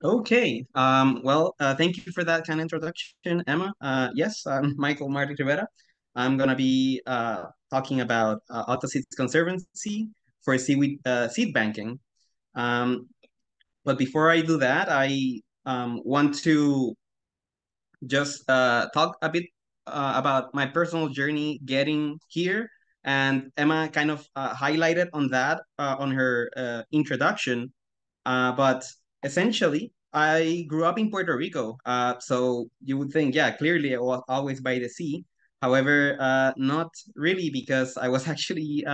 Okay. Thank you for that kind of introduction, Emma. Yes, I'm Michael Marty-Rivera. I'm gonna be talking about AltaSeads Conservancy for seaweed seed banking. Um, but before I do that, I want to just talk a bit about my personal journey getting here. And Emma kind of highlighted on that on her introduction. But essentially, I grew up in Puerto Rico. So you would think, yeah, clearly I was always by the sea. However, not really, because I was actually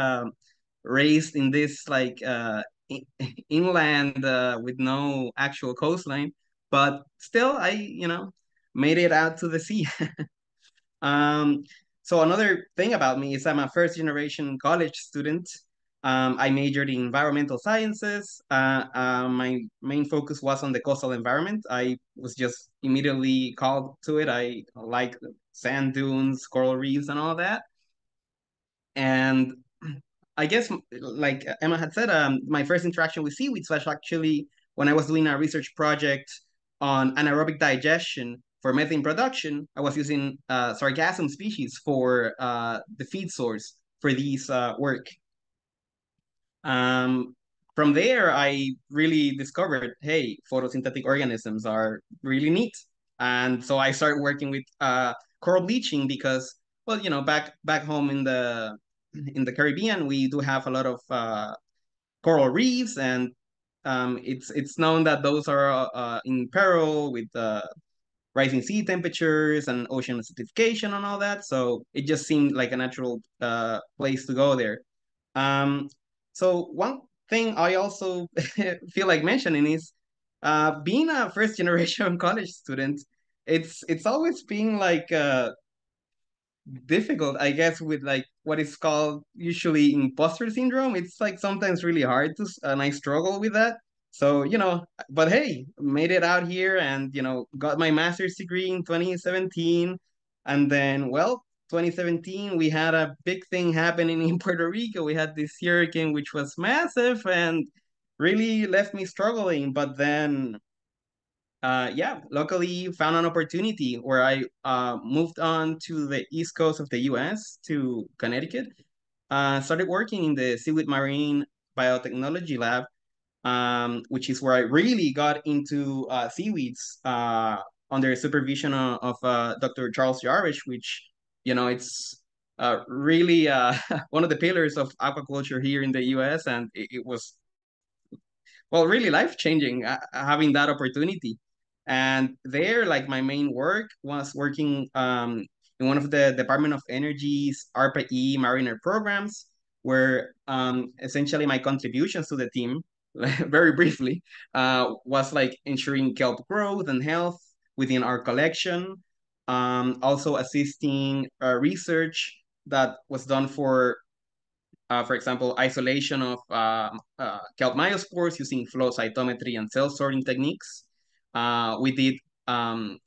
raised in this inland with no actual coastline. But still, I made it out to the sea. Um, so another thing about me is I'm a first generation college student. I majored in environmental sciences. My main focus was on the coastal environment. I was just immediately called to it. I like sand dunes, coral reefs, and all that. And I guess, like Emma had said, my first interaction with seaweeds was actually when I was doing a research project on anaerobic digestion for methane production. I was using Sargassum species for the feed source for these work. Um, from there, I really discovered, hey, photosynthetic organisms are really neat. And so I started working with coral bleaching because, well, back home in the Caribbean, we do have a lot of coral reefs, and it's known that those are in peril with rising sea temperatures and ocean acidification and all that. So it just seemed like a natural place to go there. Um, so one thing I also feel like mentioning is being a first generation college student. It's always been like difficult, I guess, with like what is called usually imposter syndrome. It's like sometimes really hard to, and I struggle with that. So, but hey, made it out here and, got my master's degree in 2017. And then, well, 2017, we had a big thing happening in Puerto Rico. We had this hurricane, which was massive and really left me struggling. But then yeah, luckily found an opportunity where I moved on to the east coast of the US to Connecticut. Started working in the Seaweed Marine Biotechnology Lab, which is where I really got into seaweeds under supervision of Dr. Charles Jarish, which, it's really one of the pillars of aquaculture here in the US. And it was, well, really life changing having that opportunity. And there, like my main work was working in one of the Department of Energy's ARPA-E Mariner programs, where essentially my contributions to the team, very briefly, was like ensuring kelp growth and health within our collection, also assisting research that was done for example, isolation of kelp myospores using flow cytometry and cell sorting techniques. We did um,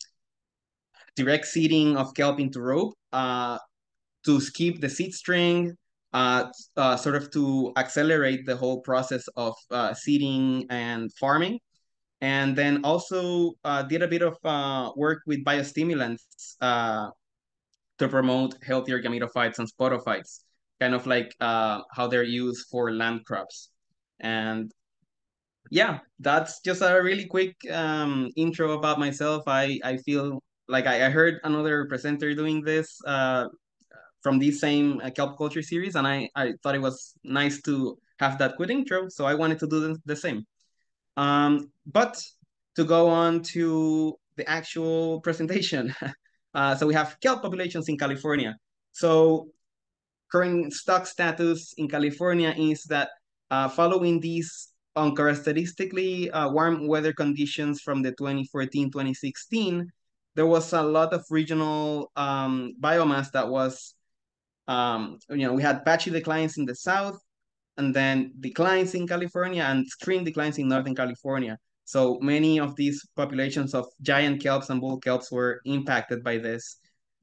direct seeding of kelp into rope to skip the seed string, sort of to accelerate the whole process of seeding and farming. And then also did a bit of work with biostimulants to promote healthier gametophytes and sporophytes, kind of like how they're used for land crops. And yeah, that's just a really quick intro about myself. I feel like I heard another presenter doing this from this same kelp culture series, and I thought it was nice to have that quick intro, so I wanted to do the same. But to go on to the actual presentation, so we have kelp populations in California. So current stock status in California is that following these uncharacteristically warm weather conditions from the 2014-2016, there was a lot of regional biomass that was, we had patchy declines in the south, and then declines in California and extreme declines in Northern California. So many of these populations of giant kelps and bull kelps were impacted by this.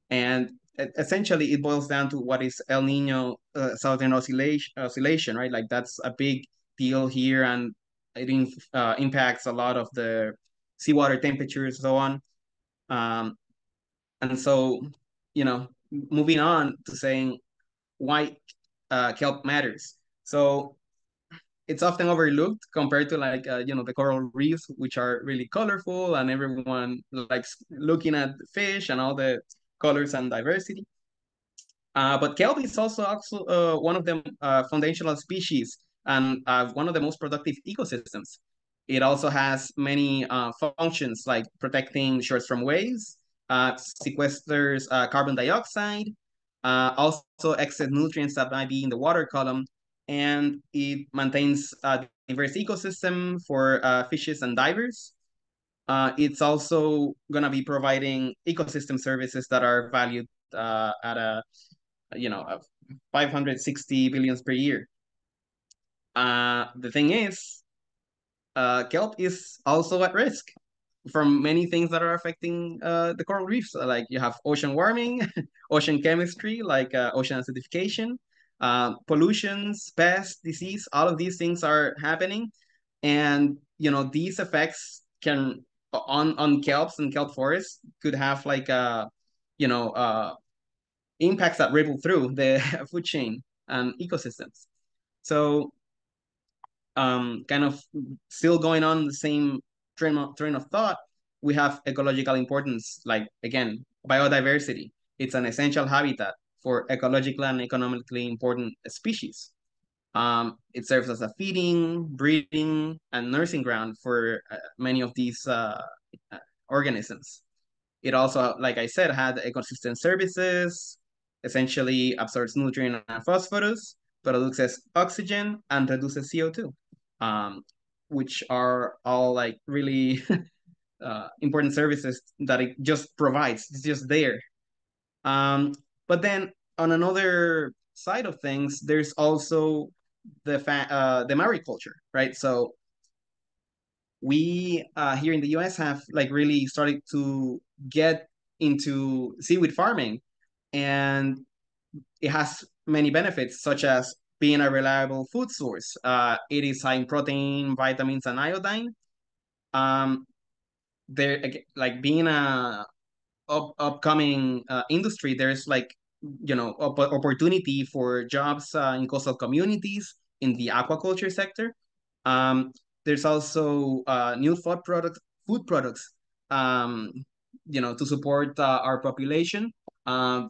And essentially, it boils down to what is El Nino Southern oscillation, right? Like that's a big deal here, and it impacts a lot of the seawater temperatures, so on. Um, and so, moving on to saying why kelp matters. So it's often overlooked compared to like the coral reefs, which are really colorful and everyone likes looking at the fish and all the colors and diversity. But kelp is also one of the foundational species and one of the most productive ecosystems. It also has many functions like protecting shores from waves, sequesters carbon dioxide, also excess nutrients that might be in the water column, and it maintains a diverse ecosystem for fishes and divers. It's also going to be providing ecosystem services that are valued at a of 560 billions per year. The thing is, kelp is also at risk from many things that are affecting the coral reefs. Like you have ocean warming, ocean chemistry, like ocean acidification, pollutions, pests, disease. All of these things are happening, and these effects can on kelps and kelp forests could have like you know uh, impacts that ripple through the food chain and ecosystems. So, kind of still going on the same train of thought, we have ecological importance, like again, biodiversity. It's an essential habitat for ecologically and economically important species. It serves as a feeding, breeding, and nursing ground for many of these organisms. It also, like I said, had ecosystem services, essentially absorbs nutrient and phosphorus, produces oxygen, and reduces CO2, um, which are all like really important services that it just provides. It's just there. Um, but then on another side of things, there's also the mariculture, right? So we here in the US have like really started to get into seaweed farming, and it has many benefits such as being a reliable food source. It is high in protein, vitamins, and iodine. Um, there like being a upcoming industry, there's like opportunity for jobs in coastal communities in the aquaculture sector. um, there's also new food products um, to support our population.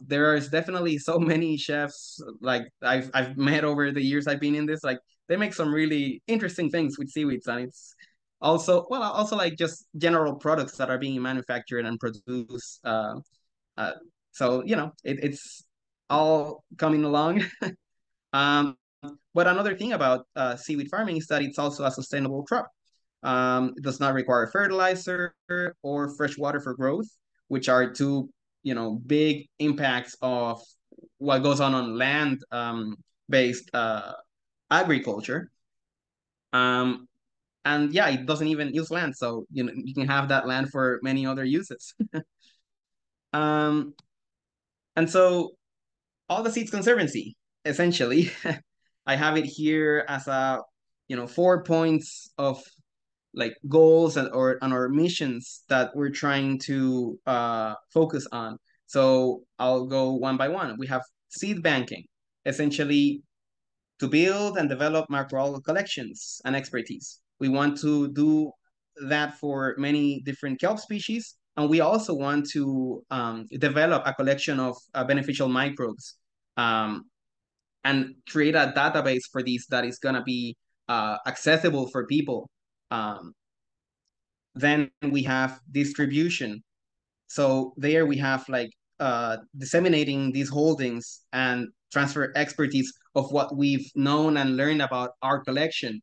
There is definitely so many chefs like I've met over the years I've been in this, like they make some really interesting things with seaweeds, and it's also like just general products that are being manufactured and produced. Uh, so it's all coming along. um, but another thing about seaweed farming is that it's also a sustainable crop. It does not require fertilizer or fresh water for growth, which are two big impacts of what goes on land based agriculture. Um, and yeah, it doesn't even use land, so you can have that land for many other uses. um, and so AltaSeads Conservancy, essentially, I have it here as a 4 points of like goals and our missions that we're trying to focus on. So I'll go one by one. We have seed banking, essentially to build and develop macroalgal collections and expertise. We want to do that for many different kelp species, and we also want to develop a collection of beneficial microbes, um, and create a database for these that is going to be accessible for people. Um, then we have distribution. So there we have like disseminating these holdings and transfer expertise of what we've known and learned about our collection.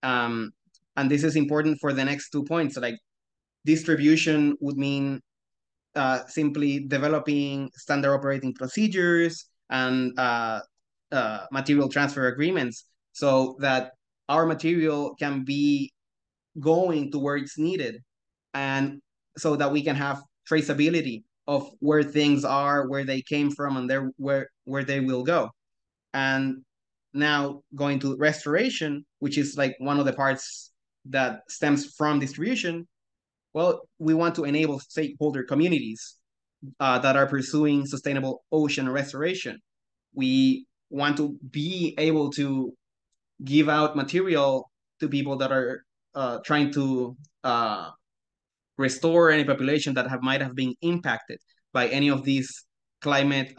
Um, and this is important for the next 2 points. Like distribution would mean simply developing standard operating procedures and material transfer agreements so that our material can be going to where it's needed, and so that we can have traceability of where things are, where they came from, and where they will go. And now going to restoration, which is like one of the parts that stems from distribution. Well, we want to enable stakeholder communities that are pursuing sustainable ocean restoration. We want to be able to give out material to people that are trying to restore any population that might have been impacted by any of these climate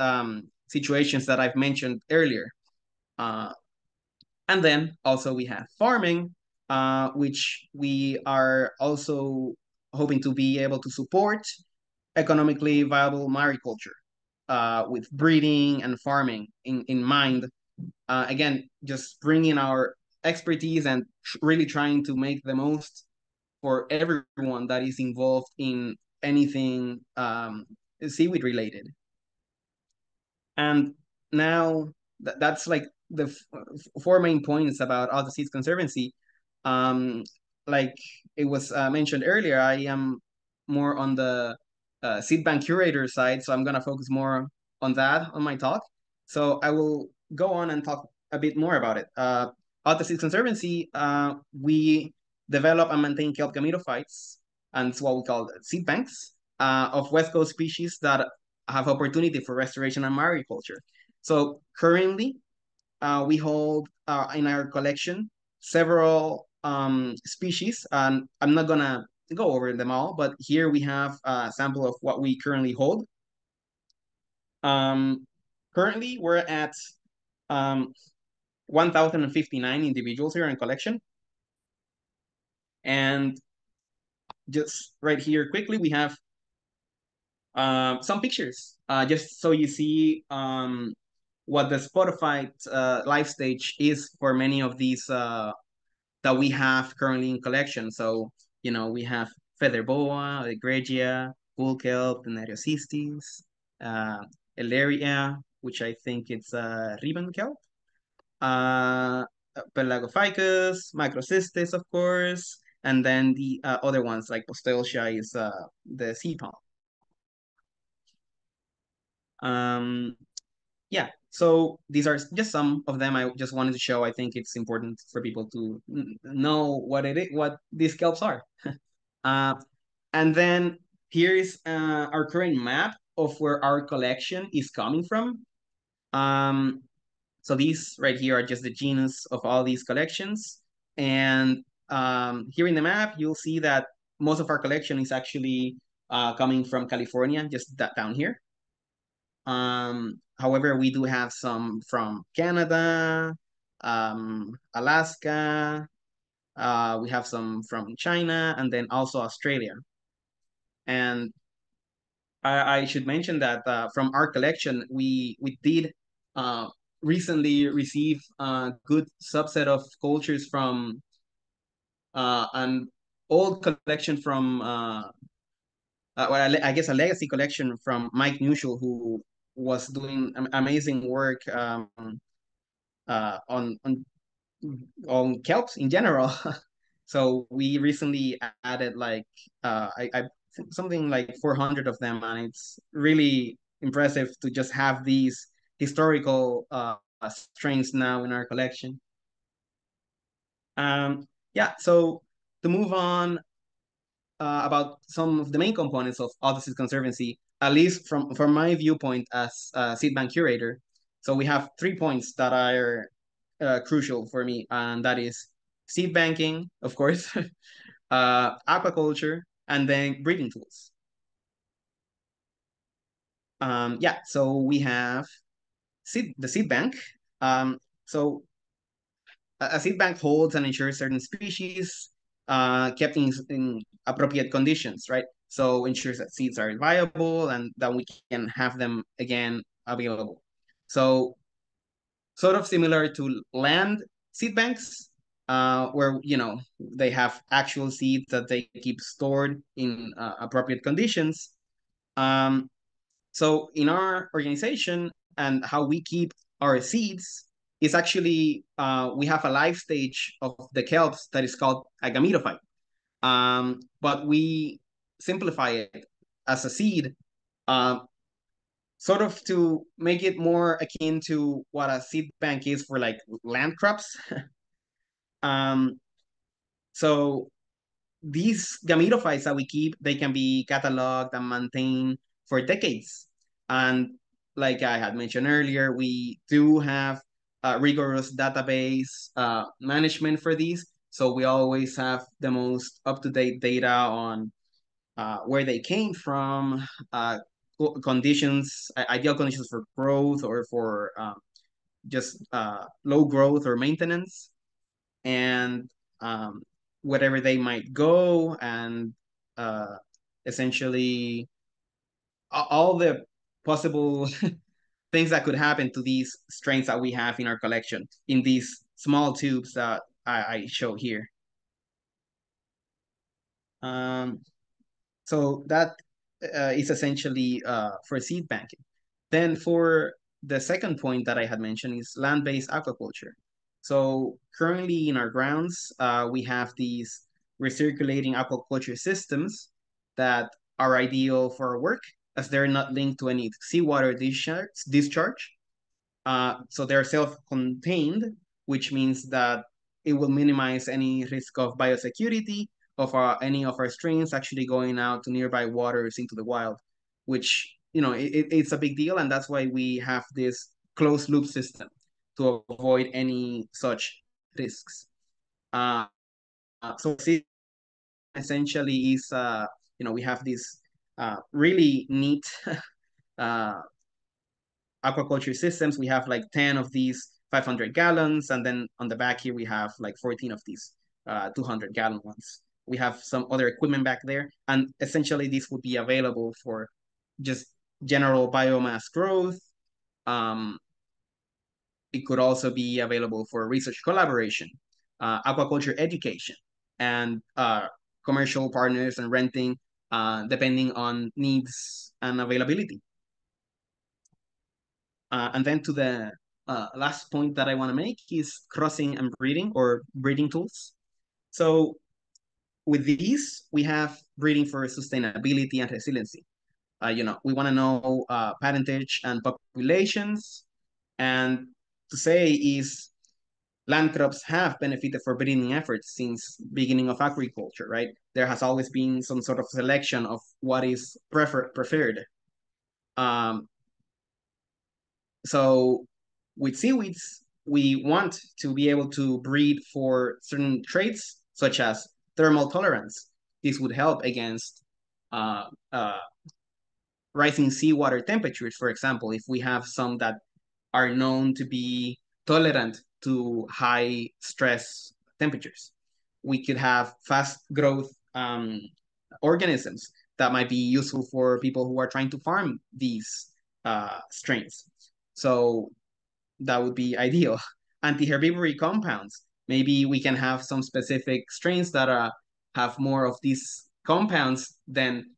situations that I've mentioned earlier. Uh, and then also we have farming, which we are also hoping to be able to support economically viable mariculture with breeding and farming in mind. Again, just bringing our expertise and really trying to make the most for everyone that is involved in anything seaweed related. And now that's like the four main points about AltaSeads Conservancy. Um, like it was mentioned earlier, I am more on the seed bank curator side, so I'm gonna focus more on that on my talk. So I will go on and talk a bit more about it. AltaSeads Conservancy, we develop and maintain kelp gametophytes, and it's what we call seed banks of West Coast species that have opportunity for restoration and mariculture. So currently, we hold in our collection several species, and I'm not gonna go over them all, but here we have a sample of what we currently hold. Um, Currently, we're at 1,059 individuals here in collection, and just right here quickly, we have some pictures, just so you see what the Spotify life stage is for many of these that we have currently in collection. So, we have feather boa, egregia, bull kelp, the anaerobic, uh, elaria, which I think it's ribbon kelp, uh, pelagophycus, microcystis, of course, and then the other ones like posteltia is the sea palm. Um, yeah, so these are just some of them I just wanted to show. I think it's important for people to know what it is, what these kelps are. uh, and then here's our current map of where our collection is coming from. um, so these right here are just the genus of all these collections, and here in the map you'll see that most of our collection is actually coming from California, just that down here. However, we do have some from Canada, Alaska. We have some from China, and then also Australia. And I should mention that from our collection, we did uh, recently receive a good subset of cultures from an old collection from well, I guess a legacy collection from Mike Nuschel, who was doing amazing work uh, on on on kelps in general. So we recently added like I something like 400 of them, and it's really impressive to just have these historical strains now in our collection. Yeah, so to move on about some of the main components of AltaSeads Conservancy, at least from my viewpoint as a seed bank curator. So we have 3 points that are crucial for me, and that is seed banking, of course, aquaculture, and then breeding tools. Yeah, so we have the seed bank. So a seed bank holds and ensures certain species kept in appropriate conditions, right? So ensures that seeds are viable and that we can have them again available. So sort of similar to land seed banks, where they have actual seeds that they keep stored in appropriate conditions. Um, so in our organization and how we keep our seeds is actually we have a life stage of the kelps that is called a gametophyte. But we simplify it as a seed, um, sort of to make it more akin to what a seed bank is for like land crops. um, so these gametophytes that we keep, they can be cataloged and maintained for decades. And like I had mentioned earlier, we do have a rigorous database management for these. So we always have the most up-to-date data on where they came from, conditions, ideal conditions for growth or for just low growth or maintenance, and um, wherever they might go, and uh, essentially all the possible things that could happen to these strains that we have in our collection in these small tubes that I show here. Um, So that is essentially for seed banking. Then for the second point that I had mentioned is land-based aquaculture. So currently in our grounds, we have these recirculating aquaculture systems that are ideal for our work as they're not linked to any seawater discharge. So they're self-contained, which means that it will minimize any risk of biosecurity of any of our streams actually going out to nearby waters into the wild, which it's a big deal, and that's why we have this closed loop system to avoid any such risks. So essentially is we have this really neat uh, aquaculture systems. We have like 10 of these 500 gallons. And then on the back here, we have like 14 of these 200-gallon ones. We have some other equipment back there. And essentially, this would be available for just general biomass growth. Um, it could also be available for research collaboration, aquaculture education, and commercial partners and renting, depending on needs and availability. And then to the last point that I want to make is crossing and breeding or breeding tools. So with these, we have breeding for sustainability and resiliency. We want to know parentage and populations. And to say is land crops have benefited for breeding efforts since beginning of agriculture, right? There has always been some sort of selection of what is preferred. Um, So with seaweeds, we want to be able to breed for certain traits such as thermal tolerance. This would help against uh, uh, rising seawater temperatures, for example, if we have some that are known to be tolerant to high stress temperatures. We could have fast growth organisms that might be useful for people who are trying to farm these strains. So that would be ideal. Anti-herbivory compounds. Maybe we can have some specific strains that have more of these compounds. Then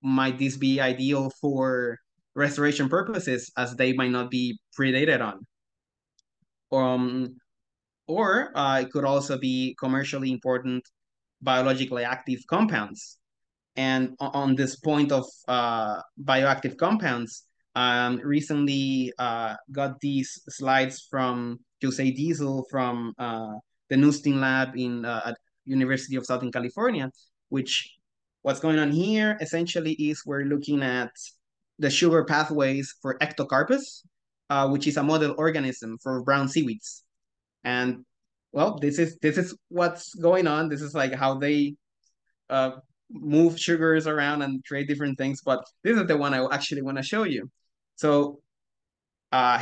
might this be ideal for restoration purposes as they might not be predated on? Um, or it could also be commercially important biologically active compounds. And on this point of bioactive compounds, recently got these slides from Jose Diesel from the Nustin lab at University of Southern California, which what's going on here essentially is we're looking at the sugar pathways for Ectocarpus, which is a model organism for brown seaweeds. And well, this is what's going on. This is like how they uh, move sugars around and create different things. But this is the one I actually want to show you. So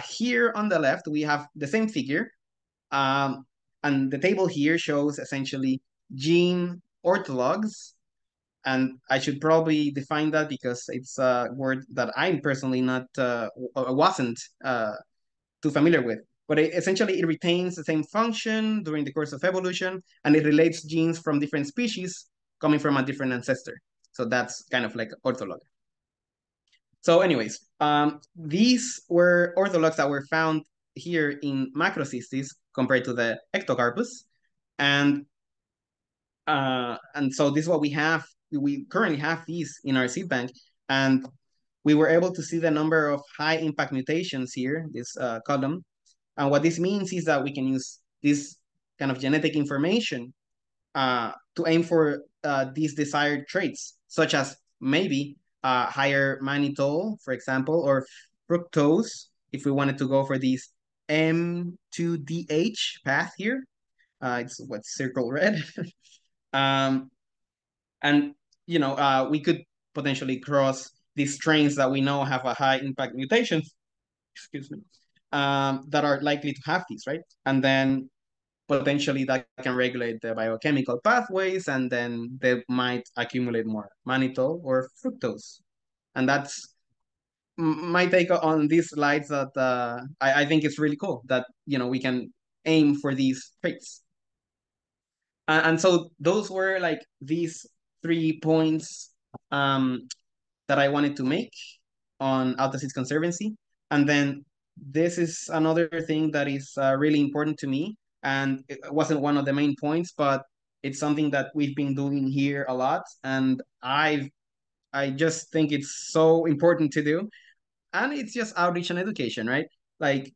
here on the left, we have the same figure. Um, and the table here shows essentially gene orthologs. And I should probably define that because it's a word that I'm personally not wasn't too familiar with. But essentially, it retains the same function during the course of evolution, and it relates genes from different species coming from a different ancestor. So that's kind of like ortholog. So, anyways, these were orthologs that were found here in Macrocystis compared to the Ectocarpus, and so this is what we have. We currently have these in our seed bank, and we were able to see the number of high impact mutations here, this column. And what this means is that we can use this kind of genetic information to aim for these desired traits, such as maybe higher mannitol, for example, or fructose, if we wanted to go for these M2DH path here. It's what's circle red. um, and we could potentially cross these strains that we know have a high impact mutations, excuse me, that are likely to have these, right? And then potentially that can regulate the biochemical pathways, and then they might accumulate more mannitol or fructose. And that's my take on these slides, that I think it's really cool that we can aim for these traits. And so those were like these 3 points that I wanted to make on AltaSeads Conservancy. And then this is another thing that is really important to me. And it wasn't one of the main points, but it's something that we've been doing here a lot. And I just think it's so important to do. And it's just outreach and education, right? Like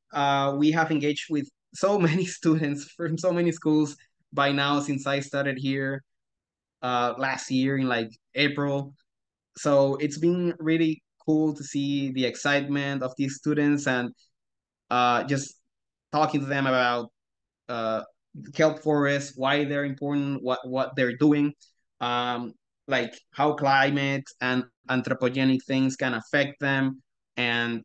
we have engaged with so many students from so many schools by now since I started here last year in like April. So it's been really cool to see the excitement of these students, and just talking to them about uh, kelp forests, why they're important, what they're doing, um, like how climate and anthropogenic things can affect them, and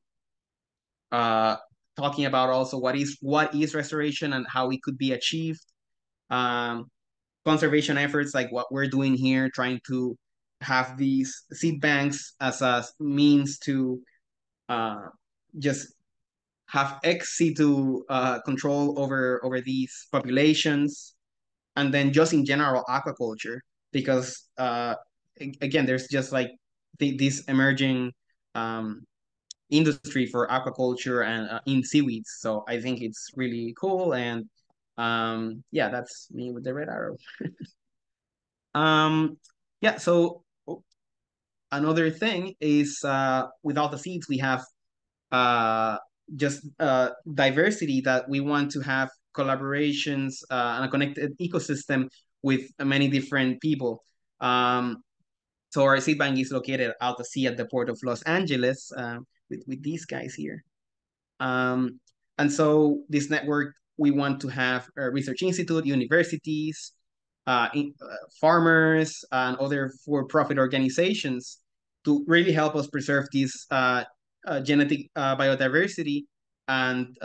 uh, talking about also what is restoration and how it could be achieved. Um, Conservation efforts like what we're doing here, trying to have these seed banks as a means to uh, just have ex situ control over these populations, and then just in general aquaculture, because again, there's just like this emerging um, industry for aquaculture and in seaweeds. So I think it's really cool, and yeah, that's me with the red arrow. Yeah, so another thing is with AltaSeads, we have uh, just diversity, that we want to have collaborations and a connected ecosystem with many different people. So our seed bank is located out to sea at the port of Los Angeles, with these guys here. Um, and so this network, we want to have a research institute, universities, farmers, and other for-profit organizations to really help us preserve this genetic biodiversity and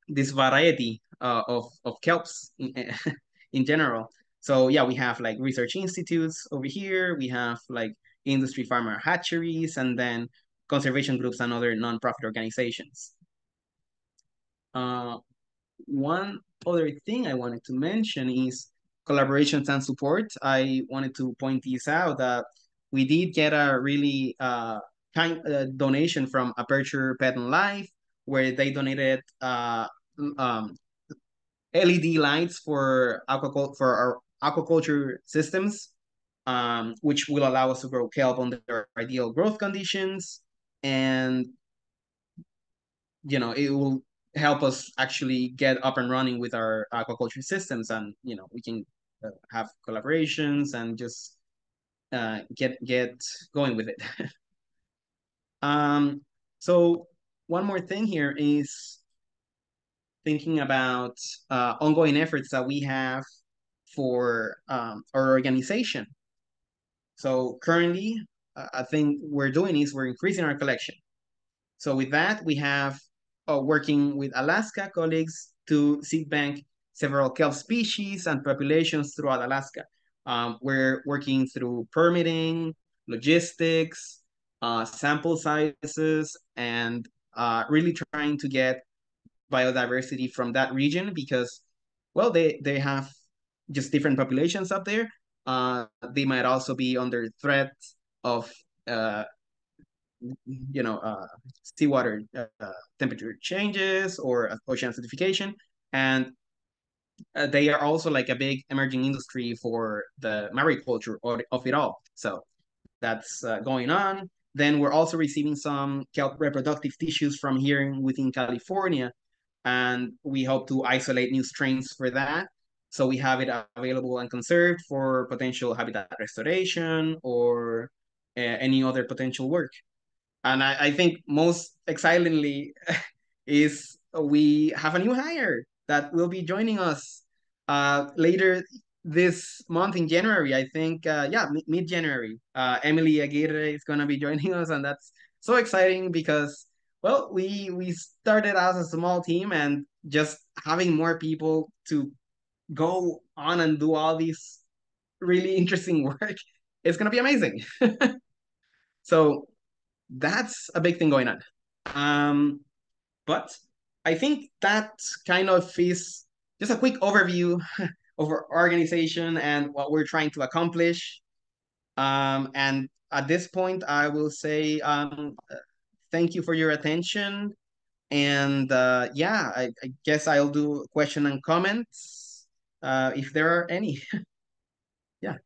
this variety of kelps in general. So yeah, we have like research institutes over here. We have like industry farmer hatcheries, and then conservation groups and other nonprofit organizations. Uh, One other thing I wanted to mention is collaborations and support. I wanted to point this out, that we did get a really kind donation from Aperture Pet and Life, where they donated um, LED lights for our aquaculture systems, which will allow us to grow kelp under ideal growth conditions, and it will help us actually get up and running with our aquaculture systems, and we can have collaborations and just get going with it. um so one more thing here is thinking about ongoing efforts that we have for our organization. So currently, I think we're doing is we're increasing our collection. So with that, we have working with Alaska colleagues to seed bank several kelp species and populations throughout Alaska. We're working through permitting, logistics, sample sizes, and really trying to get biodiversity from that region, because, well, they have just different populations up there. They might also be under threat of uh, seawater temperature changes or ocean acidification, and they are also like a big emerging industry for the mariculture of it all. So that's going on. Then we're also receiving some kelp reproductive tissues from here within California, and we hope to isolate new strains for that. So we have it available and conserved for potential habitat restoration or any other potential work. And I think most excitingly is we have a new hire that will be joining us later this month in January. I think, yeah, mid January. Emily Aguirre is going to be joining us, and that's so exciting because, well, we started as a small team, and just having more people to go on and do all these really interesting work is going to be amazing. So that's a big thing going on. Um, but I think that kind of is just a quick overview of our organization and what we're trying to accomplish. And at this point, I will say thank you for your attention. And yeah, I guess I'll do question and comments if there are any. Yeah.